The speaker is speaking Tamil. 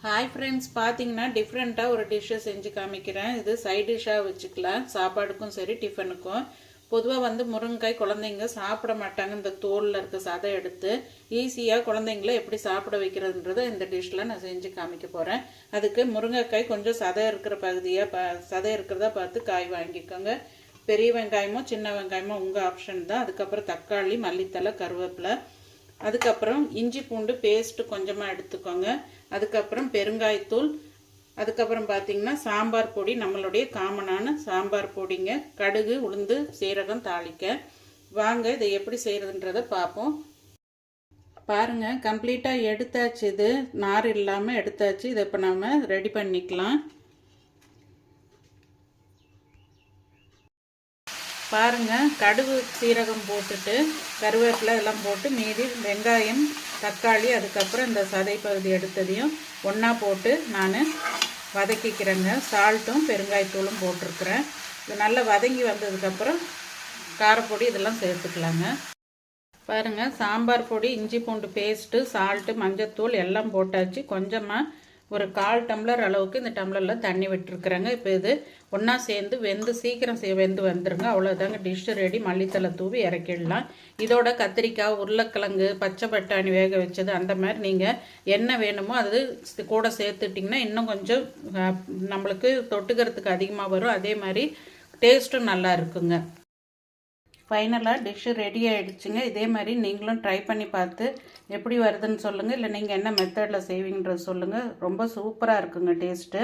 ஹாய் ஃப்ரெண்ட்ஸ், பார்த்தீங்கன்னா டிஃப்ரெண்ட்டாக ஒரு டிஷ்ஷை செஞ்சு காமிக்கிறேன். இது சைட் டிஷ்ஷாக வச்சுக்கலாம், சாப்பாடுக்கும் சரி டிஃபனுக்கும். பொதுவாக முருங்கைக்காய் குழந்தைங்க சாப்பிட மாட்டாங்க. இந்த தோலில் இருக்க சதை எடுத்து ஈஸியாக குழந்தைங்கள எப்படி சாப்பிட வைக்கிறதுன்றதை இந்த டிஷ்ஷில் நான் செஞ்சு காமிக்க போகிறேன். அதுக்கு முருங்கைக்காய் கொஞ்சம் சதை இருக்கிற பகுதியாக சதை இருக்கிறதா பார்த்து காய் வாங்கிக்கோங்க. பெரிய வெங்காயமோ சின்ன வெங்காயமோ உங்கள் ஆப்ஷன் தான். அதுக்கப்புறம் தக்காளி, மல்லித்தலை, கருவேப்பிலை, அதுக்கப்புறம் இஞ்சி பூண்டு பேஸ்ட்டு கொஞ்சமாக எடுத்துக்கோங்க. அதுக்கப்புறம் பெருங்காயத்தூள், அதுக்கப்புறம் பார்த்தீங்கன்னா சாம்பார் பொடி, நம்மளுடைய காமனான சாம்பார் பொடிங்க. கடுகு, உளுந்து, சீரகம் தாளிக்க. வாங்க இதை எப்படி செய்கிறதுன்றதை பார்ப்போம். பாருங்கள், கம்ப்ளீட்டாக எடுத்தாச்சு. இது நார் இல்லாமல் எடுத்தாச்சு. இதை இப்போ நம்ம ரெடி பண்ணிக்கலாம். பாருங்கள், கடுகு சீரகம் போட்டுட்டு கருவேப்பிலை எல்லாம் போட்டு மீதி வெங்காயம், தக்காளி, அதுக்கப்புறம் இந்த சதை பகுதி எடுத்ததையும் ஒன்றா போட்டு நான் வதக்கிக்கிறேங்க. சால்ட்டும் பெருங்காயத்தூளும் போட்டிருக்கிறேன். இது நல்லா வதங்கி வந்ததுக்கப்புறம் காரப்பொடி இதெல்லாம் சேர்த்துக்கலாங்க. பாருங்கள், சாம்பார் பொடி, இஞ்சி பூண்டு பேஸ்ட்டு, சால்ட்டு, மஞ்சத்தூள் எல்லாம் போட்டாச்சு. கொஞ்சமாக ஒரு 1/4 டம்ளர் அளவுக்கு இந்த டம்ளரில் தண்ணி விட்டுருக்குறேங்க. இப்போ இது ஒன்றா சேர்ந்து வெந்து சீக்கிரம் வெந்து வந்துருங்க. அவ்வளோதாங்க, டிஷ்ஷு ரெடி. மல்லித்தலை தூவி இறக்கிடலாம். இதோட கத்திரிக்காய், உருளைக்கிழங்கு, பச்சை பட்டாணி வேக வச்சது, அந்த மாதிரி நீங்கள் என்ன வேணுமோ அது கூட சேர்த்துட்டிங்கன்னா இன்னும் கொஞ்சம் நம்மளுக்கு தொட்டுக்கிறதுக்கு அதிகமாக வரும். அதே மாதிரி டேஸ்ட்டும் நல்லா இருக்குங்க. ஃபைனலாக டிஷ்ஷு ரெடி ஆகிடுச்சுங்க. இதே மாதிரி நீங்களும் ட்ரை பண்ணி பார்த்து எப்படி வருதுன்னு சொல்லுங்கள். இல்லை நீங்கள் என்ன மெத்தடில் செய்வீங்கன்றது சொல்லுங்கள். ரொம்ப சூப்பராக இருக்குங்க டேஸ்ட்டு.